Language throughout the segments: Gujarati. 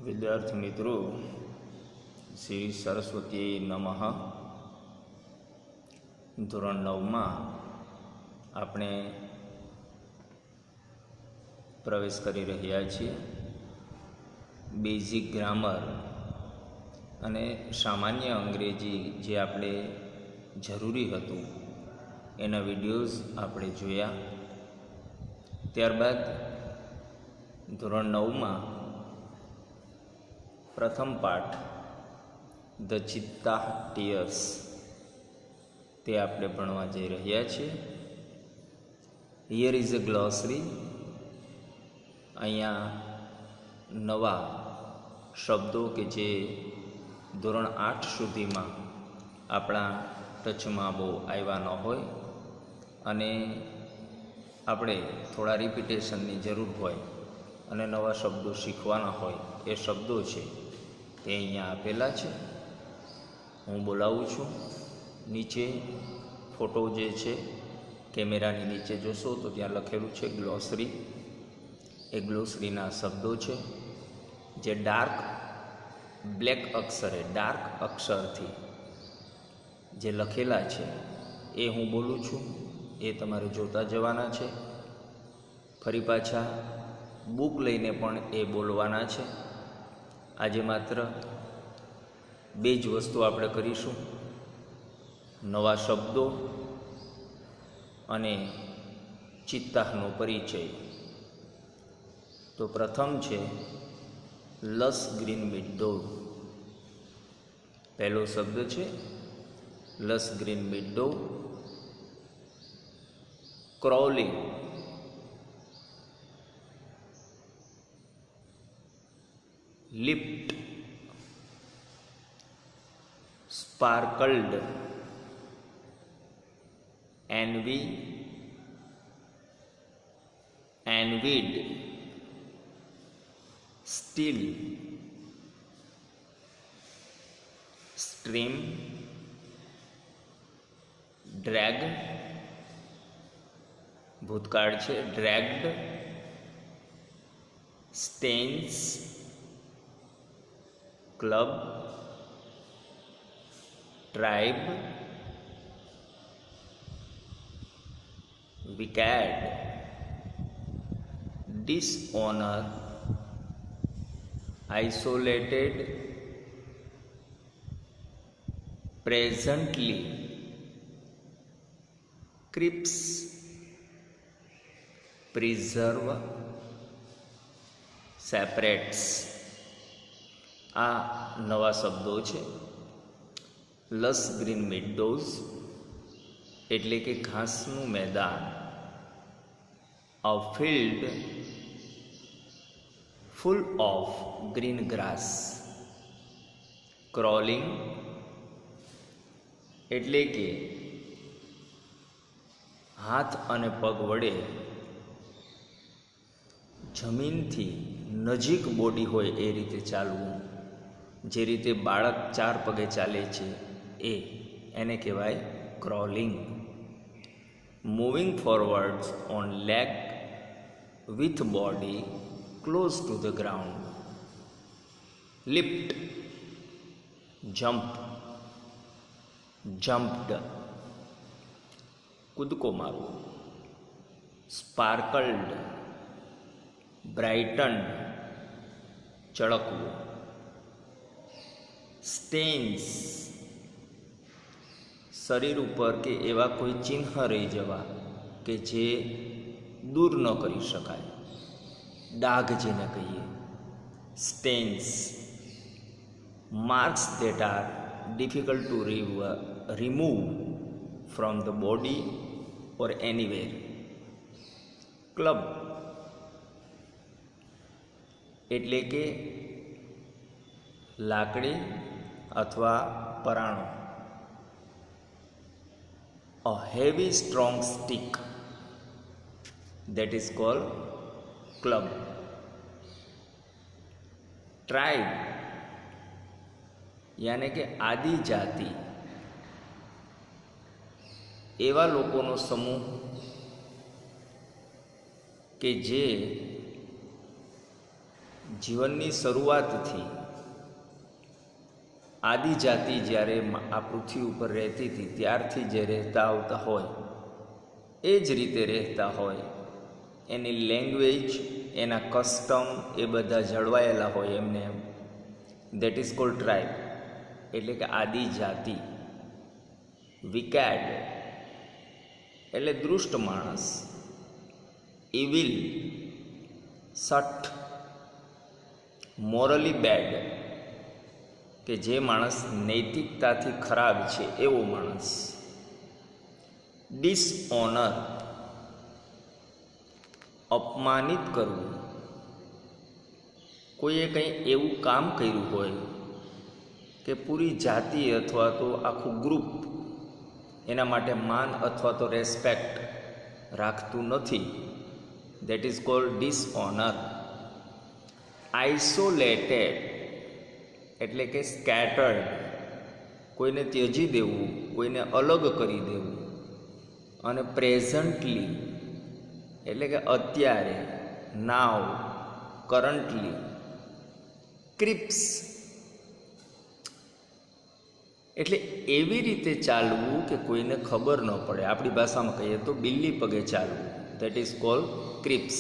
विद्यार्थी मित्रों, श्री सरस्वती नमः। ધોરણ 9માં આપણે પ્રવેશ કરી રહ્યા છીએ। બેઝિક ગ્રામર અને સામાન્ય અંગ્રેજી જે આપણે જરૂરી હતું એના વિડીયોઝ આપણે જોયા। ત્યારબાદ ધોરણ 9માં પ્રથમ પાઠ ધ ચિત્તા ટીયર્સ તે આપણે ભણવા જઈ રહ્યા છીએ। Here is a glossary. અહીંયા નવા શબ્દો કે જે ધોરણ 8 સુધીમાં આપણા ટચમાં બહુ આવ્યા ન હોય અને આપણે થોડા રિપીટેશનની જરૂર હોય અને નવા શબ્દો શીખવાના હોય એ શબ્દો છે તે અહીંયા આપેલા છે। હું બોલાવું છું। નીચે ફોટો જે છે કેમેરાની નીચે જોશો તો ત્યાં લખેલું છે ગ્લોસરી। એ ગ્લોસરીના શબ્દો છે જે ડાર્ક બ્લેક અક્ષરે ડાર્ક અક્ષરથી જે લખેલા છે એ હું બોલું છું, એ તમારે જોતા જવાના છે। ફરી પાછા બુક લઈને પણ એ બોલવાના છે। આજે માત્ર 2 જ વસ્તુ આપણે કરીશું, નવા શબ્દો અને ચિત્તાનો પરિચય। તો પ્રથમ છે લસ ગ્રીન મિડો। પહેલો શબ્દ છે lush green meadow. Crawling, lift, sparkled, envy, envied, still, stream, drag, ભૂતકાળ છે dragged, stains, club, tribe, wicked, dishonor, isolated, presently, crisp, preserve, separates। આ નવા શબ્દો છે। લસ ગ્રીન મિડોઝ એટલે કે ઘાસનું મેદાન। A field full of green grass। Crawling એટલે કે હાથ અને પગ વડે જમીનથી નજીક બોડી હોય એ રીતે ચાલવું। જે રીતે બાળક 4 પગે ચાલે છે એને કહેવાય crawling. Moving forwards on leg with body close to the ground। lift, jump, jumped, કૂદકો મારવો। sparkled, brightened, ચળકવું। stains, શરીર ઉપર કે એવા કોઈ ચિહ્ન રહી જવા કે જે દૂર ન કરી શકાય, ડાઘ જેને કહીએ stains. Marks that are difficult to remove from the body or anywhere. Club એટલે કે લાકડી અથવા પરાણો। A heavy strong stick that is called club। Tribe યાને કે આદિજાતિ, એવા લોકોનો સમૂહ કે જે જીવનની શરૂઆતથી આદિજાતિ જ્યારે આ પૃથ્વી ઉપર રહેતી હતી ત્યારથી જે રહેતા આવતા હોય એ જ રીતે રહેતા હોય, એની લેંગ્વેજ, એના કસ્ટમ એ બધા જળવાયેલા હોય એમને એમ, દેટ ઇઝ કોલ્ડ ટ્રાઇબ, એટલે કે આદિજાતિ. વિકેડ એટલે દુષ્ટ માણસ, ઇવિલ સઠ, મોરલી બેડ કે જે માણસ નૈતિકતાથી ખરાબ છે એવો માણસ. ડિસઓનર અપમાનિત કરવું, કોઈએ કંઈ એવું કામ કર્યું હોય કે પૂરી જાતિ અથવા તો આખું ગ્રુપ એના માટે માન અથવા તો રેસ્પેક્ટ રાખતું નથી, દેટ ઇઝ કોલ્ડ ડિસઓનર. આઇસોલેટેડ એટલે કે સ્કેટર્ડ, કોઈને ત્યજી દેવું, કોઈને અલગ કરી દેવું. અને પ્રેઝન્ટલી એટલે કે અત્યારે, નાવ, કરન્ટલી. ક્રિપ્સ એટલે એવી રીતે ચાલવું કે કોઈને ખબર ન પડે, આપણી ભાષામાં કહીએ તો બિલ્લી પગે ચાલવું, that is called Cripps.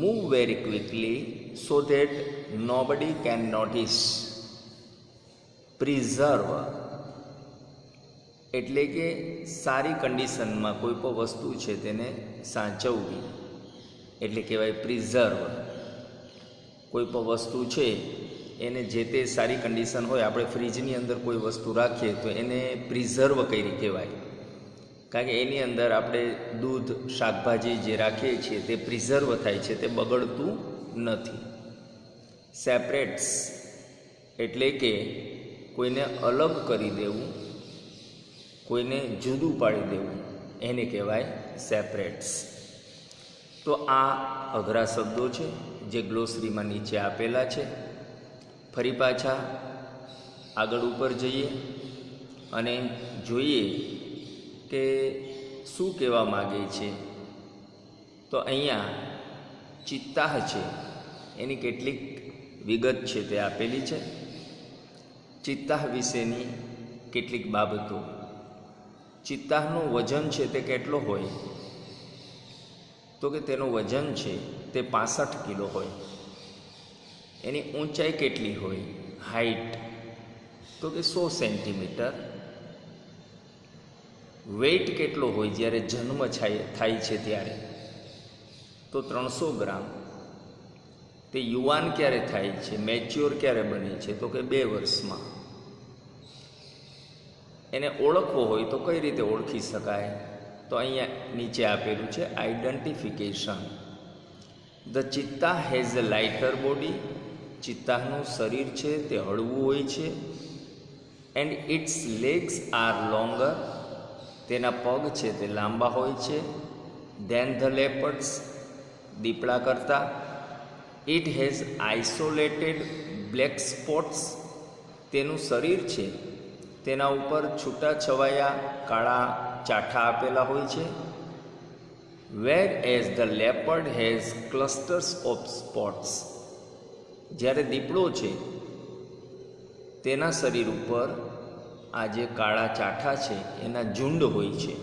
Move very quickly so that nobody can notice. Preserve એટલે કે સારી કન્ડિશનમાં કોઈ પણ વસ્તુ છે તેને સાચવવી, એટલે કહેવાય પ્રિઝર્વ. કોઈ પણ વસ્તુ છે એને જે તે સારી કન્ડિશન હોય, આપણે ફ્રીજની અંદર કોઈ વસ્તુ રાખીએ તો એને પ્રિઝર્વ કરી કહેવાય, કારણ કે એની અંદર આપણે દૂધ, શાકભાજી જે રાખીએ છીએ તે પ્રિઝર્વ થાય છે, તે બગડતું નથી. સેપરેટ્સ એટલે કે કોઈને અલગ કરી દેવું, કોઈને જુદું પાડી દેવું, એને કહેવાય સેપરેટ્સ. તો આ અઘરા શબ્દો છે જે ગ્લોસરીમાં નીચે આપેલા છે. ફરી પાછા આગળ ઉપર જઈએ અને જોઈએ કે શું કહેવા માગે છે. તો અહીંયા ચિત્તાહ છે એની કેટલીક વિગત છે તે આપેલી છે. ચિત્તાહ વિશેની કેટલીક બાબતો. ચિત્તાહનું વજન છે તે કેટલો હોય, તો કે તેનું વજન છે તે 65 કિલો હોય. એની ઊંચાઈ કેટલી હોય, હાઈટ, તો કે 100 સેન્ટીમીટર. વેઇટ કેટલો હોય જ્યારે જન્મ થાય છે ત્યારે, તો 300 ગ્રામ. તે યુવાન ક્યારે થાય છે, મેચ્યોર ક્યારે બને છે, તો કે 2 વર્ષમાં. એને ઓળખવો હોય તો કઈ રીતે ઓળખી શકાય, તો અહીંયા નીચે આપેલું છે identification. The cheetah has a lighter body. ચિત્તાનું શરીર છે તે હળવું હોય છે. And its legs are longer. તેના પગ છે તે લાંબા હોય છે. Then the leopards. દીપડા કરતાં. It has isolated black spots. તેનું શરીર છે તેના ઉપર છૂટા છવાયા કાળા ચાઠા આપેલા હોય છે. Whereas the leopard has clusters of spots. જ્યારે દીપડો છે તેના શરીર ઉપર આ જે કાળા ચાઠા છે એના ઝુંડ હોય છે,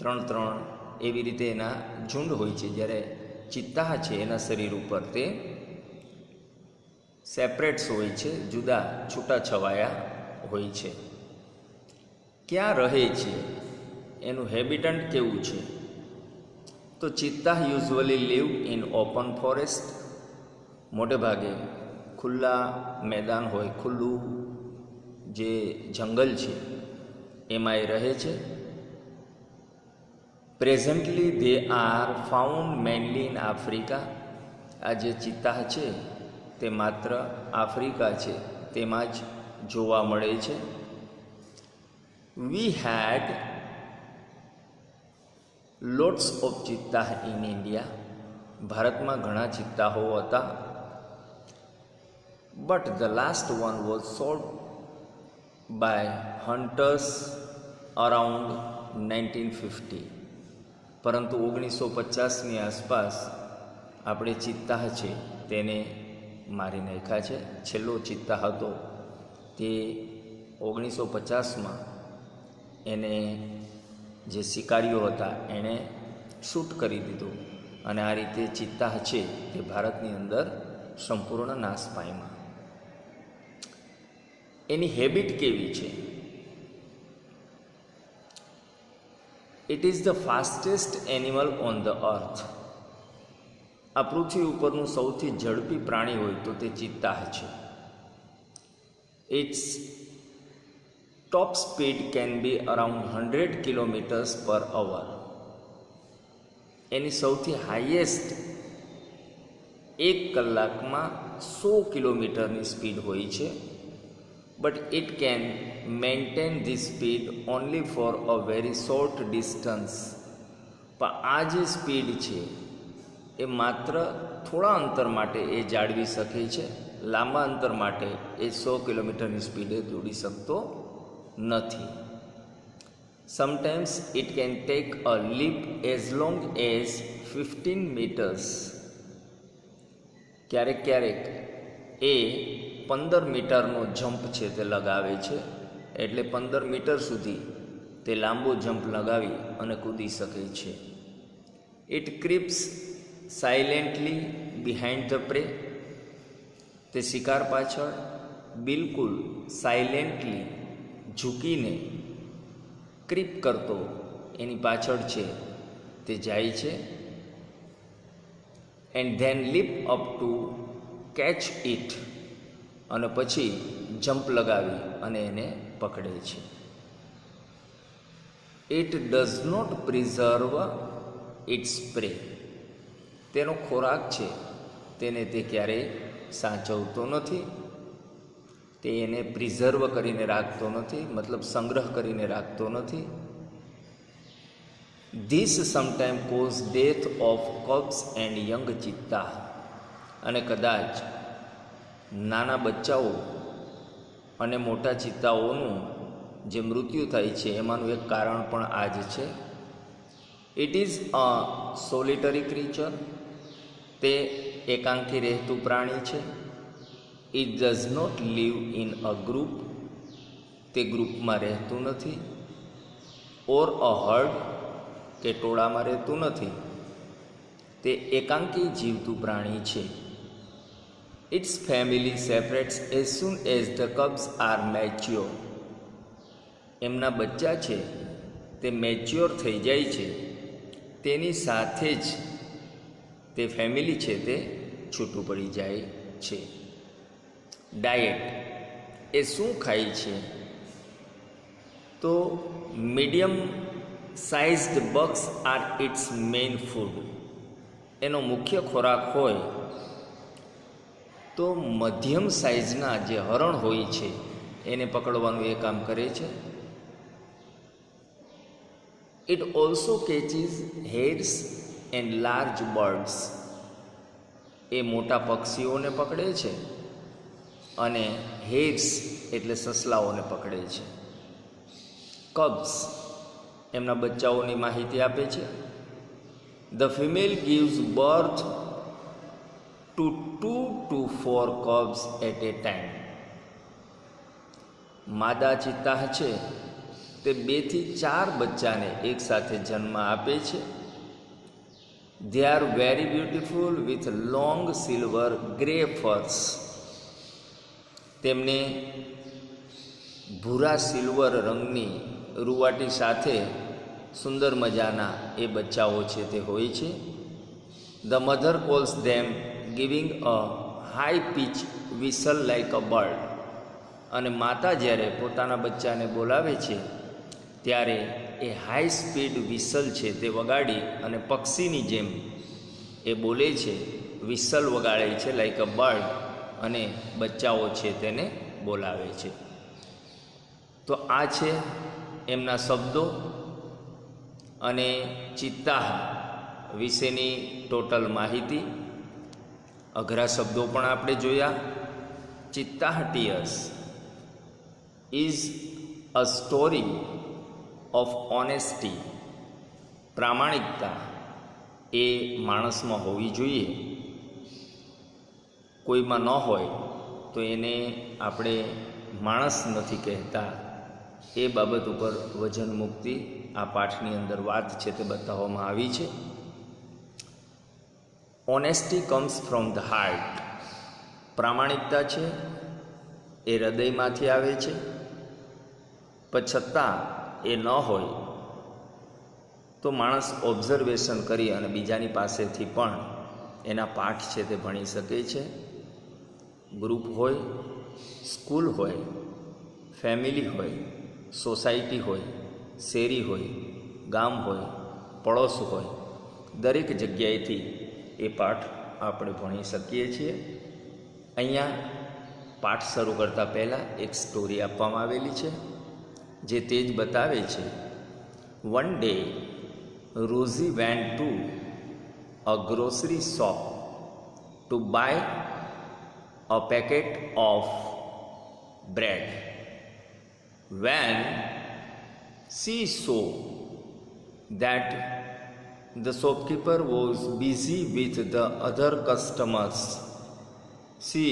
3-3 એવી રીતે એના ઝુંડ હોય છે. જ્યારે ચિત્તા છે એના શરીર ઉપર તે સેપરેટ્સ હોય છે, જુદા છૂટા છવાયા હોય છે. ક્યાં રહે છે, એનું હેબિટન્ટ કેવું છે, તો cheetah usually live in open forest. મોટે ભાગે ખુલ્લા મેદાન હોય, ખુલ્લું જે જંગલ છે એમાં એ રહે છે. Presently they are found mainly in Africa. આ જે ચિત્તા છે તે માત્ર આફ્રિકા છે તેમાં જ જોવા મળે છે. We had lots of cheetah in India. ભારતમાં ઘણા ચિત્તાઓ હતા. But the last one was sold by hunters around 1950. પરંતુ 1950ની આસપાસ આપણે ચિત્તા છે તેને મારી નાખ્યા છે. છેલ્લો ચિત્તા હતો તે 1950માં એને જે શિકારીઓ હતા એણે શૂટ કરી દીધું અને આ રીતે ચિત્તા છે તે ભારતની અંદર સંપૂર્ણ નાશ પામ્યા. એની હેબિટ કેવી છે? It is the fastest animal on the earth. આ પૃથ્વી ઉપરનું સૌથી ઝડપી પ્રાણી હોય તો તે ચિત્તા છે. Its top speed can be around 100 kilometres per hour. એની સૌથી હાઈએસ્ટ 1 કલાકમાં 100 કિલોમીટરની સ્પીડ હોય છે. But it can maintain this speed only for a very short distance. પણ આ જે સ્પીડ છે એ માત્ર થોડા અંતર માટે એ જાળવી શકે છે. લાંબા અંતર માટે એ 100 કિલોમીટરની સ્પીડે દોડી શકતો નથી. Sometimes it can take a leap as long as 15 metres. ક્યારેક ક્યારેક એ 15 મીટરનો જમ્પ છે તે લગાવે છે. એટલે 15 મીટર સુધી તે લાંબો જમ્પ લગાવી અને કૂદી શકે છે. ઇટ ક્રીપ્સ સાયલેન્ટલી બિહાઇન્ડ ધ પ્રે. તે શિકાર પાછળ બિલકુલ સાયલેન્ટલી ઝૂકીને ક્રીપ કરતો એની પાછળ છે તે જાય છે. And then leap up to catch it. અને પછી જમ્પ લગાવી અને એને પકડે છે. It does not preserve its prey. તેનો ખોરાક છે તેને તે ક્યારેય સાચવતો નથી. તે એને પ્રિઝર્વ કરીને રાખતો નથી, મતલબ સંગ્રહ કરીને રાખતો નથી. This sometime cause death of cubs and young cheetah. અને કદાચ નાના બચ્ચાઓ અને મોટા ચિત્તાઓનું જે મૃત્યુ થાય છે એમાંનું એક કારણ પણ આ જ છે. It is a solitary creature. તે એકાંકી રહેતું પ્રાણી છે. It does not live in a group. તે ગ્રુપમાં રહેતું નથી. ઓર અ હર્ડ, કે ટોળામાં રહેતું નથી. તે એકાંકી જીવતું પ્રાણી છે. Its family separates as soon as the cubs are mature. એમના બચ્ચા છે તે મેચ્યોર થઈ જાય છે તેની સાથે જ તે ફેમિલી છે તે છૂટું પડી જાય છે. ડાયટ એ શું ખાય છે? તો medium sized bugs are its main food. એનો મુખ્ય ખોરાક હોય તો મધ્યમ સાઇઝના જે હરણ હોય છે એને પકડવાનું એ કામ કરે છે. It also catches hares and large birds. એ મોટા પક્ષીઓને પકડે છે અને હેર્સ એટલે સસલાઓને પકડે છે. કબ્સ એમના બચ્ચાઓની માહિતી આપે છે. The female gives birth to 2 to 4 cubs at a time. માદા ચિત્તા છે તે 2 થી 4 બચ્ચાને એકસાથે જન્મ આપે છે. They are very beautiful with long silver grey furs. તેમને ભૂરા સિલ્વર રંગની રૂવાટી સાથે સુંદર મજાના એ બચ્ચાઓ છે તે હોય છે. The mother calls them giving a high pitch whistle like a bird. અને માતા જ્યારે પોતાના બચ્ચાને બોલાવે છે ત્યારે એ હાઈ સ્પીડ વિસલ છે તે વગાડી અને પક્ષીની જેમ એ બોલે છે, વિસલ વગાડે છે લાઈક અ બર્ડ, અને બચ્ચાઓ છે તેને બોલાવે છે. તો આ છે એમના શબ્દો અને ચિત્તા વિશેની ટોટલ માહિતી. અઘરા શબ્દો પણ આપણે જોયા. ચિત્તાહટિયસ is a story of honesty. પ્રામાણિકતા એ માણસમાં હોવી જોઈએ. કોઈમાં ન હોય તો એને આપણે માણસ નથી કહેતા. એ બાબત ઉપર વજન મુક્તિ આ પાઠની અંદર વાત છે તે બતાવવામાં આવી છે. Honesty comes from the heart. પ્રામાણિકતા છે એ હૃદયમાંથી આવે છે, પણ છતાં એ ન હોય તો માણસ ઓબ્ઝર્વેશન કરી અને બીજાની પાસેથી પણ એના પાઠ છે તે ભણી શકે છે. ગ્રુપ હોય, સ્કૂલ હોય, ફેમિલી હોય, સોસાયટી હોય, શેરી હોય, ગામ હોય, પડોશ હોય, દરેક જગ્યાએથી એ પાઠ આપણે ભણી શકીએ છીએ. અહીંયા પાઠ શરૂ કરતાં પહેલાં એક સ્ટોરી આપવામાં આવેલી છે જે તે જ બતાવે છે. One day Rosy went to a grocery shop to buy a packet of bread. When she saw that the shopkeeper was busy with the other customers, she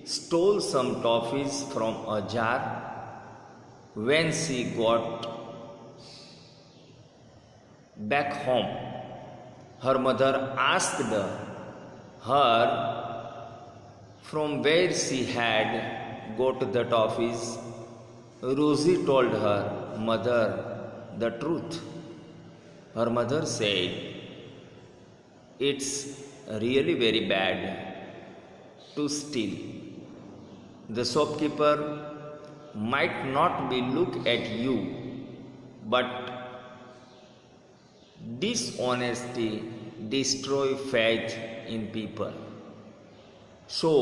stole some toffees from a jar. When she got back home, her mother asked her from where she had got the toffees. Rosie told her mother the truth. Her mother said, "It's really very bad to steal. The shopkeeper might not be look at you, but dishonesty destroy faith in people. So,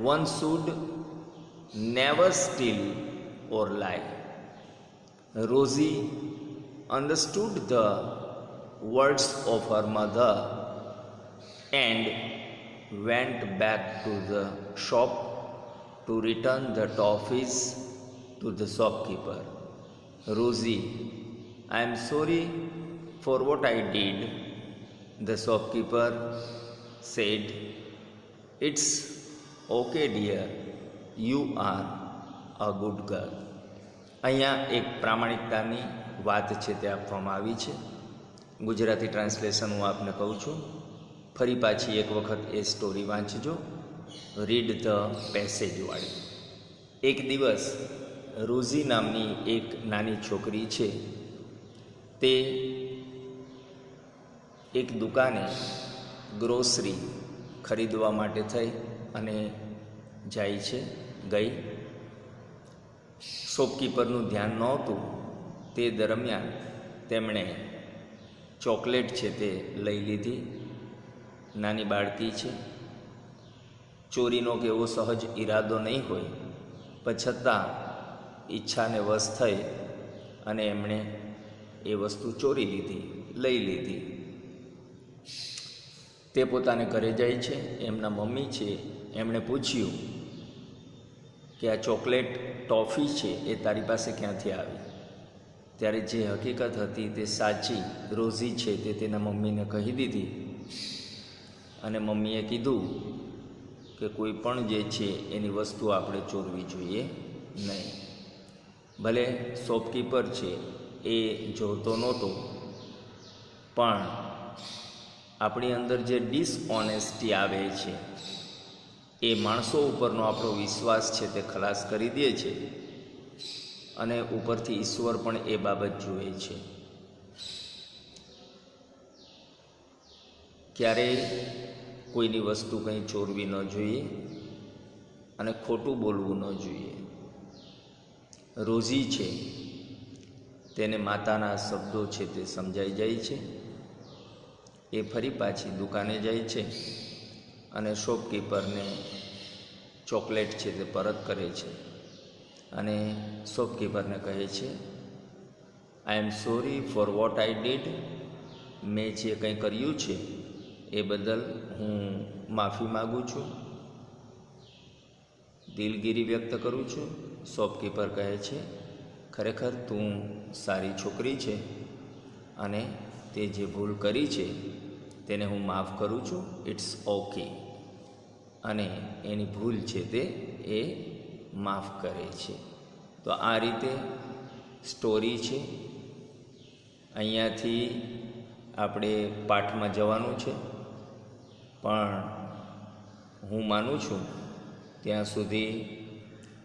one should never steal or lie." Rosie understood the words of her mother and went back to the shop to return the toffees to the shopkeeper. "Rosie, I am sorry for what I did," the shopkeeper said. "It's okay dear, you are a good girl." અહીંયા એક પ્રામાણિકતાની વાત છે તે આપવામાં આવી છે. ગુજરાતી ટ્રાન્સલેશન હું આપને કહું છું. ફરી પાછી એક વખત એ સ્ટોરી વાંચજો. રીડ ધ પેસેજવાળી. એક દિવસ રોઝી નામની એક નાની છોકરી છે તે એક દુકાને ગ્રોસરી ખરીદવા માટે થઈ અને જાય છે. ગઈ. શોપકીપરનું ધ્યાન નહોતું તે દરમિયાન તેમણે ચોકલેટ છે તે લઈ લીધી. નાની બાળકી છે, ચોરીનો કે એવો સહજ ઈરાદો નહીં હોય, પણ છતાં ઈચ્છાને વશ થઈ અને એમણે એ વસ્તુ ચોરી લીધી, લઈ લીધી. તે પોતાને ઘરે જાય છે. એમના મમ્મી છે એમણે પૂછ્યું કે આ ચોકલેટ ટોફી છે એ તારી પાસે ક્યાંથી આવી? ત્યારે જે હકીકત હતી તે સાચી રોઝી છે તે તેના મમ્મીને કહી દીધી. અને મમ્મીએ કીધું કે કોઈ પણ જે છે એની વસ્તુ આપણે ચોરવી જોઈએ નહીં. ભલે શોપકીપર છે એ જોતો નહોતો, પણ આપણી અંદર જે ડિસઓનેસ્ટી આવે છે એ માણસો ઉપરનો આપણો વિશ્વાસ છે તે ખલાસ કરી દે છે અને ઉપરથી ઈશ્વર પણ એ બાબત જુએ છે. ક્યારેય કોઈની વસ્તુ કંઈ ચોરવી ન જોઈએ અને ખોટું બોલવું ન જોઈએ. રોઝી છે તેને માતાના શબ્દો છે તે સમજાઈ જાય છે. એ ફરી પાછી દુકાને જાય છે અને શોપકીપરને ચોકલેટ છે તે પરત કરે છે અને શોપકીપરને કહે છે, "I am sorry for what I did." મેં જે કંઈ કર્યું છે એ બદલ હું માફી માગું છું, દિલગીરી વ્યક્ત કરું છું. શોપકીપર કહે છે, "ખરેખર તું સારી છોકરી છે અને તે જે ભૂલ કરી છે તેને હું માફ કરું છું. It's okay." અને એની ભૂલ છે તે એ માફ કરે છે. તો આ રીતે સ્ટોરી છે. અહીંયાથી આપણે પાઠમાં જવાનું છે, પણ હું માનું છું ત્યાં સુધી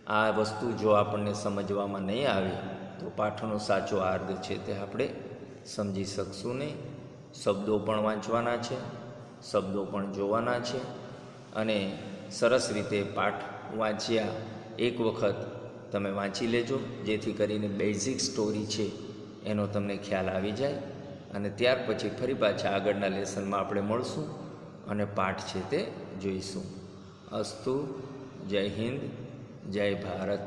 આ વસ્તુ જો આપણને સમજવામાં નહીં આવે તો પાઠનો સાચો અર્થ છે તે આપણે સમજી શકશું નહીં. શબ્દો પણ વાંચવાના છે, શબ્દો પણ જોવાના છે, અને સરસ રીતે પાઠ વાંચ્યા એક વખત તમે વાંચી લેજો, જેથી કરીને બેઝિક સ્ટોરી છે એનો તમને ખ્યાલ આવી જાય. અને ત્યાર પછી ફરી પાછા આગળના લેસનમાં આપણે મળશું અને પાઠ છે તે જોઈશું. અસ્તુ. જય હિન્દ, જય ભારત.